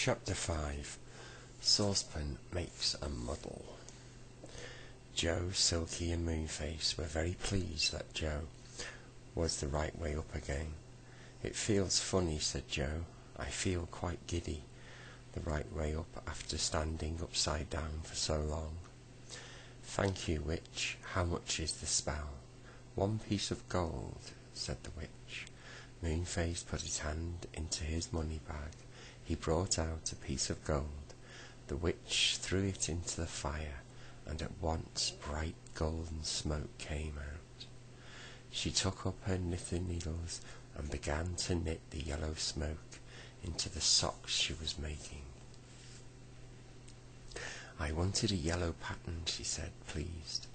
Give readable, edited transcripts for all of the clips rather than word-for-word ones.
Chapter 5. Saucepan makes a muddle. Joe, Silky and Moonface were very pleased that Joe was the right way up again. "It feels funny," said Joe. "I feel quite giddy, the right way up after standing upside down for so long." "Thank you, witch. How much is the spell?" "1 piece of gold," said the witch. Moonface put his hand into his money bag. He brought out a piece of gold. The witch threw it into the fire, and at once bright golden smoke came out. She took up her knitting needles and began to knit the yellow smoke into the socks she was making. "I wanted a yellow pattern," she said, pleased.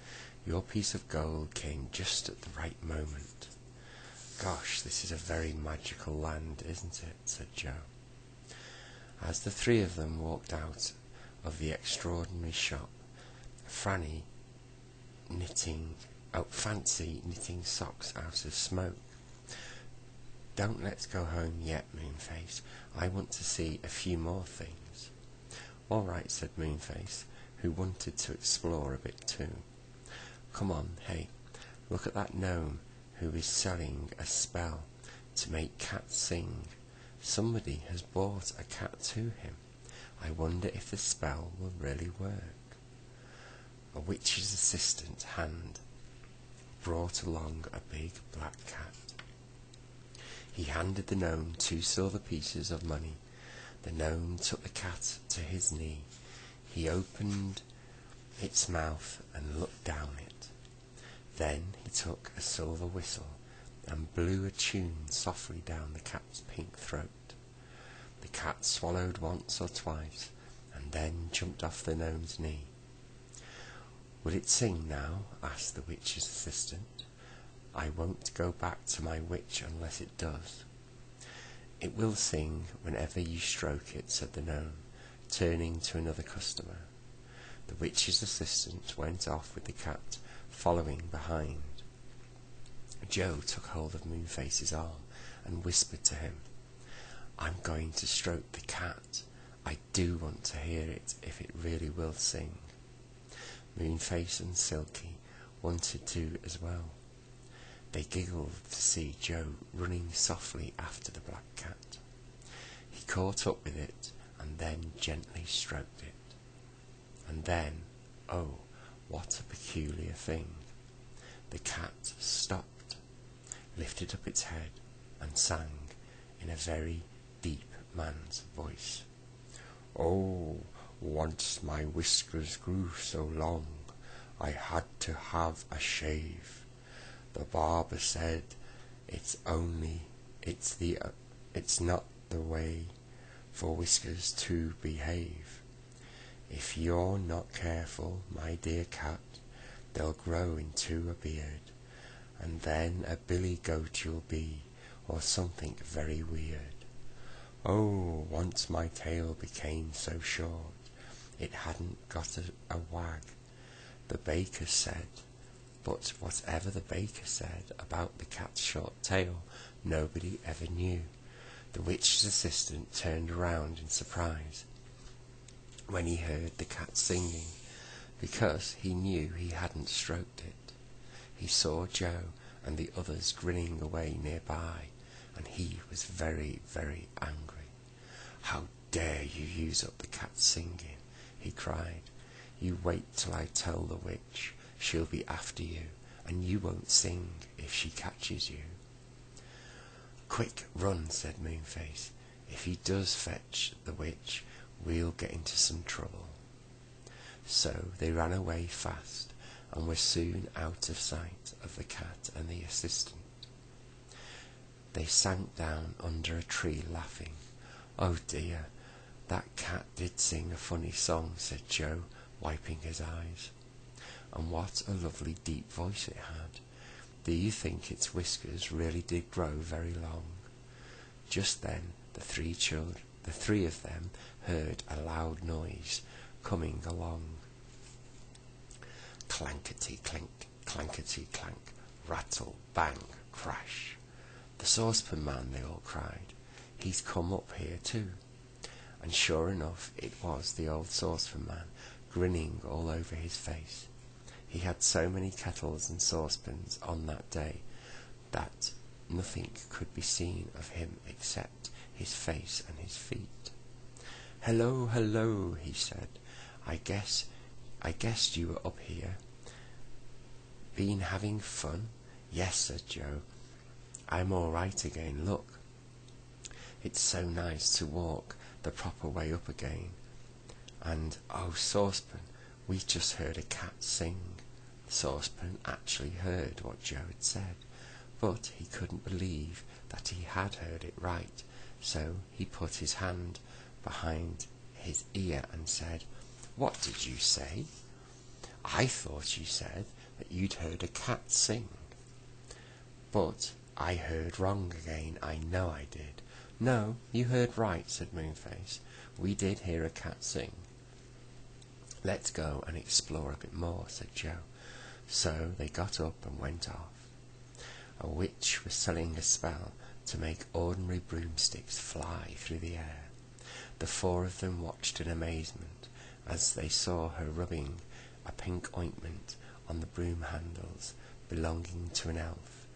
"Your piece of gold came just at the right moment." "Gosh, this is a very magical land, isn't it?" said Joe. As the three of them walked out of the extraordinary shop, Fancy knitting socks out of smoke. "Don't let's go home yet, Moonface. I want to see a few more things." "All right," said Moonface, who wanted to explore a bit too. "Come on, hey, look at that gnome who is selling a spell to make cats sing. Somebody has bought a cat to him. I wonder if the spell will really work." A witch's assistant hand brought along a big black cat. He handed the gnome 2 silver pieces of money. The gnome took the cat to his knee. He opened its mouth and looked down it. Then he took a silver whistle and blew a tune softly down the cat's pink throat. The cat swallowed once or twice, and then jumped off the gnome's knee. "Will it sing now?" asked the witch's assistant. "I won't go back to my witch unless it does." "It will sing whenever you stroke it," said the gnome, turning to another customer. The witch's assistant went off with the cat following behind. Joe took hold of Moonface's arm and whispered to him, "I'm going to stroke the cat. I do want to hear it if it really will sing." Moonface and Silky wanted to as well. They giggled to see Joe running softly after the black cat. He caught up with it and then gently stroked it. And then, oh, what a peculiar thing! The cat stopped, lifted up its head, and sang in a very deep man's voice. "Oh, once my whiskers grew so long, I had to have a shave. The barber said it's not the way for whiskers to behave. If you're not careful, my dear cat, they'll grow into a beard, and then a billy goat you'll be, or something very weird. Oh, once my tail became so short, it hadn't got a wag. The baker said," but whatever the baker said about the cat's short tail, nobody ever knew. The witch's assistant turned around in surprise when he heard the cat singing, because he knew he hadn't stroked it. He saw Joe and the others grinning away nearby, and he was very, very angry. "How dare you use up the cat's singing?" he cried. "You wait till I tell the witch. She'll be after you, and you won't sing if she catches you." "Quick, run," said Moonface. "If he does fetch the witch, we'll get into some trouble." So they ran away fast, and were soon out of sight of the cat and the assistant. They sank down under a tree laughing. "Oh dear, that cat did sing a funny song," said Joe, wiping his eyes. "And what a lovely deep voice it had. Do you think its whiskers really did grow very long?" Just then the three of them heard a loud noise coming along. Clankety-clink, clankety-clank, rattle, bang, crash. "The saucepan man," they all cried. "He's come up here too." and sure enough it was the old saucepan man, grinning all over his face. He had so many kettles and saucepans on that day that nothing could be seen of him except his face and his feet. "Hello, hello," he said. I guessed you were up here. Been having fun?" "Yes," said Joe. "I'm all right again, look. It's so nice to walk the proper way up again. And, oh, Saucepan, we just heard a cat sing." Saucepan actually heard what Joe had said, but he couldn't believe that he had heard it right, so he put his hand behind his ear and said, "What did you say?" "I thought you said that you'd heard a cat sing." "But I heard wrong again, I know I did." "No, you heard right," said Moonface. "We did hear a cat sing." "Let's go and explore a bit more," said Joe. So they got up and went off. A witch was selling a spell to make ordinary broomsticks fly through the air. The four of them watched in amazement as they saw her rubbing a pink ointment on the broom handles belonging to an elf.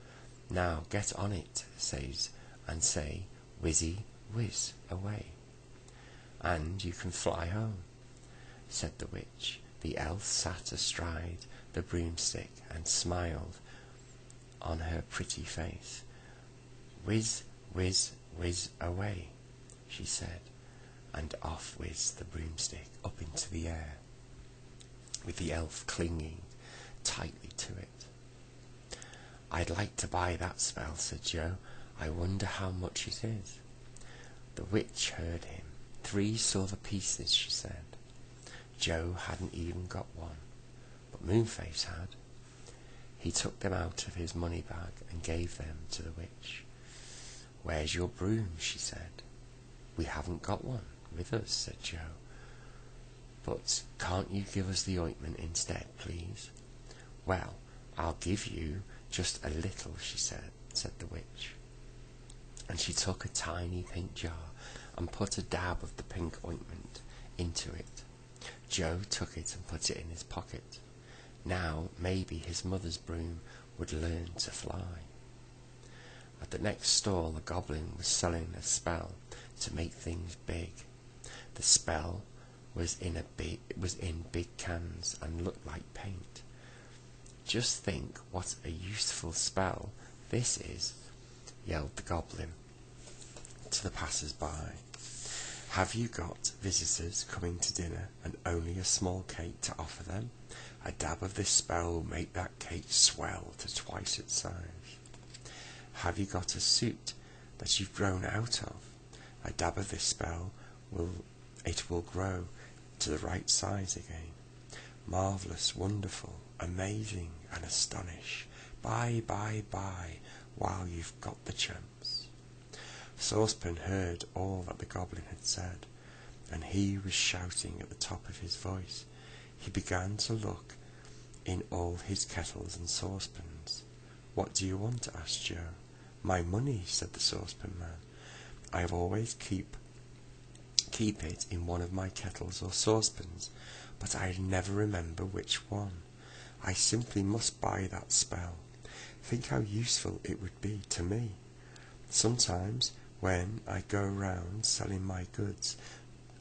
"Now get on it," says, and say, "Whizzy, whiz away, and you can fly home," said the witch. The elf sat astride the broomstick and smiled on her pretty face. "Whiz, whiz, whiz away," she said, and off whizzed the broomstick up into the air, with the elf clinging tightly to it. "I'd like to buy that spell," said Joe. "I wonder how much it is." The witch heard him. 3 silver pieces, she said. Joe hadn't even got one, but Moonface had. He took them out of his money bag and gave them to the witch. "Where's your broom?" she said. "We haven't got one with us," said Joe. "But can't you give us the ointment instead, please?" "Well, I'll give you just a little," said the witch. And she took a tiny pink jar and put a dab of the pink ointment into it. Joe took it and put it in his pocket. Now maybe his mother's broom would learn to fly. At the next stall a goblin was selling a spell to make things big. The spell was in big cans and looked like paint. "Just think what a useful spell this is," yelled the goblin to the passers-by. "Have you got visitors coming to dinner and only a small cake to offer them? A dab of this spell will make that cake swell to twice its size. Have you got a suit that you've grown out of? A dab of this spell will grow to the right size again. Marvellous, wonderful, amazing, and astonish. Buy, buy, buy, while you've got the chance." Saucepan heard all that the goblin had said, and he was shouting at the top of his voice. He began to look in all his kettles and saucepans. "What do you want?" asked Joe. "My money," said the saucepan man. "I always keep it in one of my kettles or saucepans, but I never remember which one. I simply must buy that spell. Think how useful it would be to me. Sometimes when I go round selling my goods,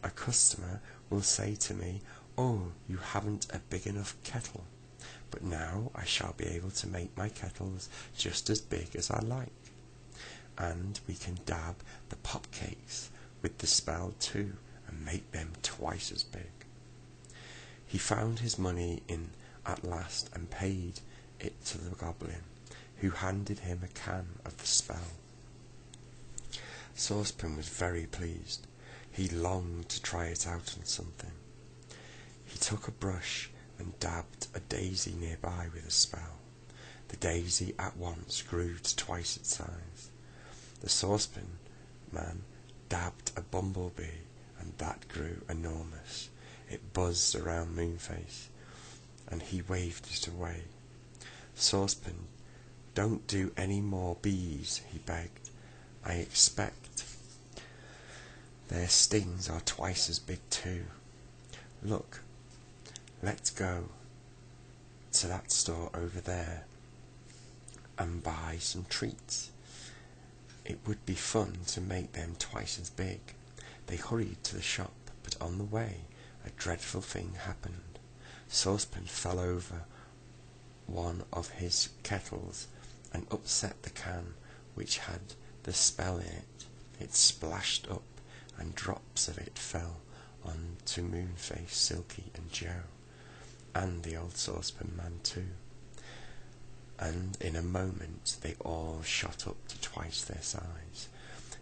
a customer will say to me, 'Oh, you haven't a big enough kettle.' But now I shall be able to make my kettles just as big as I like. And we can dab the pop cakes with the spell too, and make them twice as big." He found his money at last and paid it to the goblin, who handed him a can of the spell. Saucepan was very pleased. He longed to try it out on something. He took a brush and dabbed a daisy nearby with a spell. The daisy at once grew to twice its size. The saucepan man dabbed a bumblebee, and that grew enormous. It buzzed around Moonface, and he waved it away. "Saucepan, don't do any more bees," he begged. "I expect Their stings are twice as big too. Look, let's go to that store over there and buy some treats. It would be fun to make them twice as big. They hurried to the shop, but on the way a dreadful thing happened. Saucepan fell over one of his kettles and upset the can which had the spell in it. It splashed up, and drops of it fell on to Moonface, Silky, and Joe, and the old saucepan man too. And in a moment they all shot up to twice their size.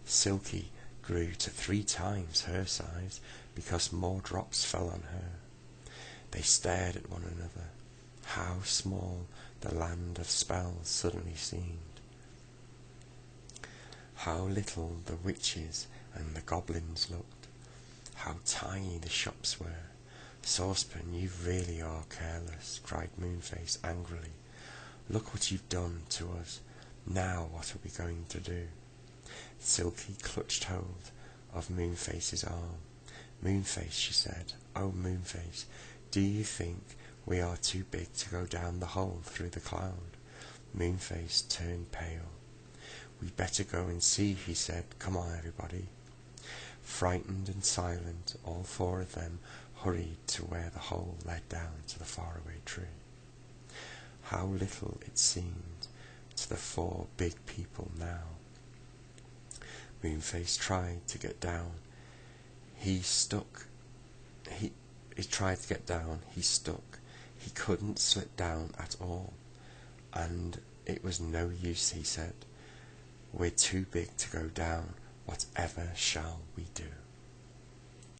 Silky grew to 3 times her size, because more drops fell on her. They stared at one another. How small the land of spells suddenly seemed. How little the witches and the goblins looked. How tiny the shops were. Saucepan, you really are careless, cried Moonface angrily. Look what you've done to us. Now what are we going to do? Silky clutched hold of Moonface's arm. Moonface, she said, oh Moonface, do you think we are too big to go down the hole through the cloud? Moonface turned pale. We'd better go and see, he said. Come on, everybody. Frightened and silent, all 4 of them hurried to where the hole led down to the faraway tree. How little it seemed to the 4 big people now. Moonface tried to get down. He tried to get down. He stuck. He couldn't slip down at all. And it was no use, he said. We're too big to go down. Whatever shall we do?